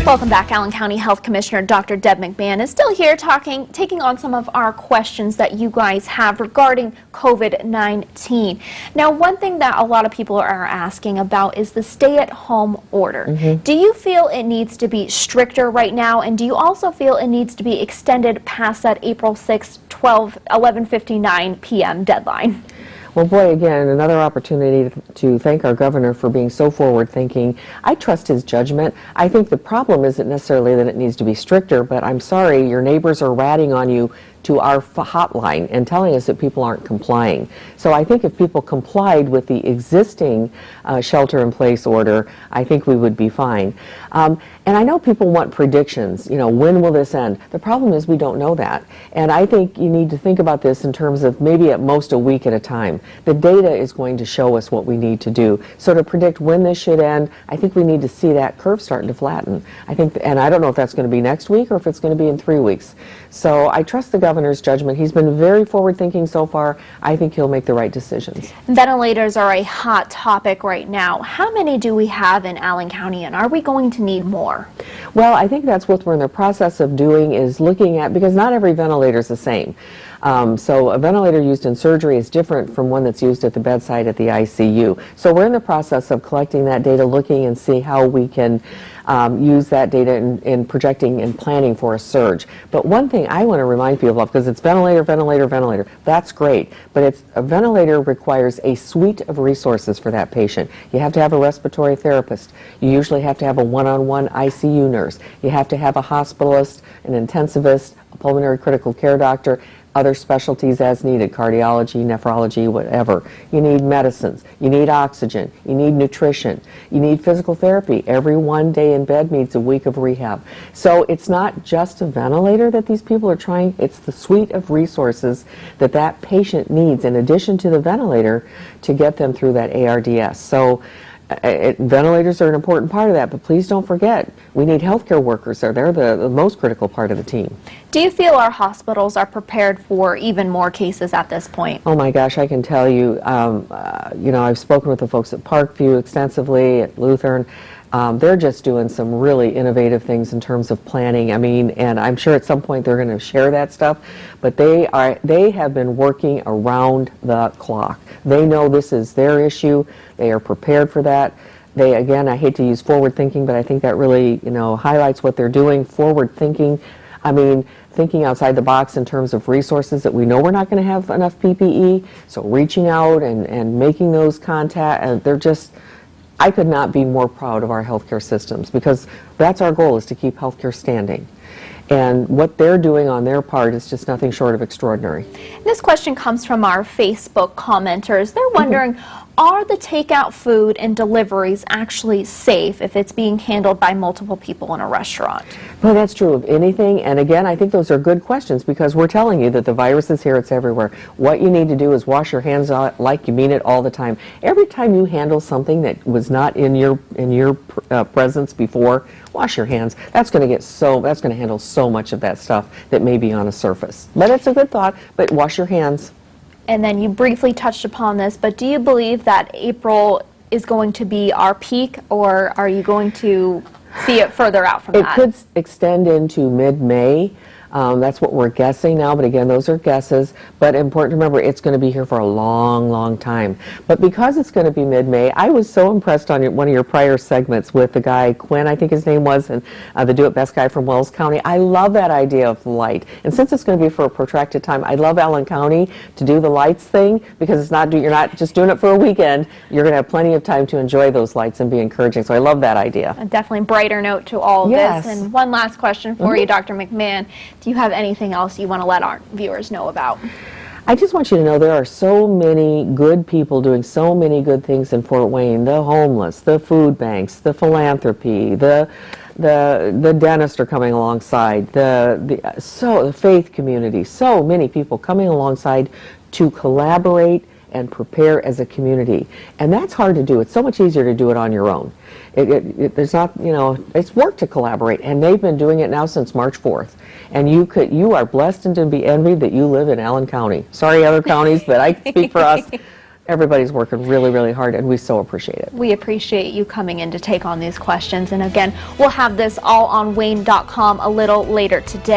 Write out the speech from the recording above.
Welcome back. Allen County Health Commissioner Dr. Deb McMahan is still here taking on some of our questions that you guys have regarding COVID-19. Now, one thing that a lot of people are asking about is the stay-at-home order. Do you feel it needs to be stricter right now, and do you also feel it needs to be extended past that April 6th, 11:59 p.m. deadline? Well, boy, again, another opportunity to thank our governor for being so forward-thinking. I trust his judgment. I think the problem isn't necessarily that it needs to be stricter, but I'm sorry, your neighbors are ratting on you to our hotline and telling us that people aren't complying. So I think if people complied with the existing shelter-in-place order, I think we would be fine. And I know people want predictions, you know, when will this end? The problem is we don't know that. And I think you need to think about this in terms of maybe at most a week at a time. The data is going to show us what we need to do. So to predict when this should end, I think we need to see that curve starting to flatten. I think, and I don't know if that's going to be next week or if it's going to be in 3 weeks. So I trust the governor's judgment. He's been very forward-thinking so far. I think he'll make the right decisions. Ventilators are a hot topic right now. How many do we have in Allen County, and are we going to need more? Well, I think that's what we're in the process of doing, is looking at, because not every ventilator is the same. So a ventilator used in surgery is different from one that's used at the bedside at the ICU. So we're in the process of collecting that data, looking and see how we can use that data in projecting and planning for a surge. But one thing I want to remind people of, because it's ventilator, ventilator, ventilator, that's great, but a ventilator requires a suite of resources for that patient. You have to have a respiratory therapist. You usually have to have a one-on-one ICU nurse. You have to have a hospitalist, an intensivist, a pulmonary critical care doctor, other specialties as needed, cardiology, nephrology, whatever. You need medicines, you need oxygen, you need nutrition, you need physical therapy. Every 1 day in bed needs a week of rehab. So it's not just a ventilator that these people are trying, it's the suite of resources that that patient needs in addition to the ventilator to get them through that ARDS. So ventilators are an important part of that, but please don't forget, we need healthcare workers. They're the most critical part of the team. Do you feel our hospitals are prepared for even more cases at this point? Oh my gosh, I can tell you, you know, I've spoken with the folks at Parkview extensively, at Lutheran. They're just doing some really innovative things in terms of planning. I mean, and I'm sure at some point they're going to share that stuff, but they have been working around the clock. They know this is their issue. They are prepared for that. They, again, I hate to use forward thinking, but I think that really, you know, highlights what they're doing. Forward thinking, I mean, thinking outside the box in terms of resources that we know we're not going to have enough PPE. So reaching out and making those contacts, and they're just, I could not be more proud of our healthcare systems, because that's our goal, is to keep healthcare standing. And what they're doing on their part is just nothing short of extraordinary. This question comes from our Facebook commenters. They're wondering, are the takeout food and deliveries actually safe if it's being handled by multiple people in a restaurant? Well, that's true of anything. And again, I think those are good questions, because we're telling you that the virus is here, it's everywhere. What you need to do is wash your hands like you mean it all the time. Every time you handle something that was not in your presence before, wash your hands. That's going to handle so much of that stuff that may be on a surface. But it's a good thought, but wash your hands. And then you briefly touched upon this, but do you believe that April is going to be our peak, or are you going to see it further out from that? It could extend into mid-May. That's what we're guessing now, but again, those are guesses. But important to remember, it's going to be here for a long, long time. But because it's going to be mid-May, I was so impressed on one of your prior segments with the guy, Quinn, I think his name was, and the Do It Best guy from Wells County. I love that idea of the light. And since it's going to be for a protracted time, I love Allen County to do the lights thing, because it's not, you're not just doing it for a weekend. You're going to have plenty of time to enjoy those lights and be encouraging. So I love that idea. A definitely brighter note to all of this. And one last question for you, Dr. McMahan. Do you have anything else you want to let our viewers know about? I just want you to know there are so many good people doing so many good things in Fort Wayne. The homeless, the food banks, the philanthropy, the dentists are coming alongside, the faith community, so many people coming alongside to collaborate and prepare as a community. And that's hard to do. It's so much easier to do it on your own. There's not, you know, it's work to collaborate, and they've been doing it now since March 4th. And you are blessed and to be envied that you live in Allen County. Sorry, other counties, but I can speak for us. Everybody's working really, really hard, and we so appreciate it. We appreciate you coming in to take on these questions. And again, we'll have this all on Wayne.com a little later today.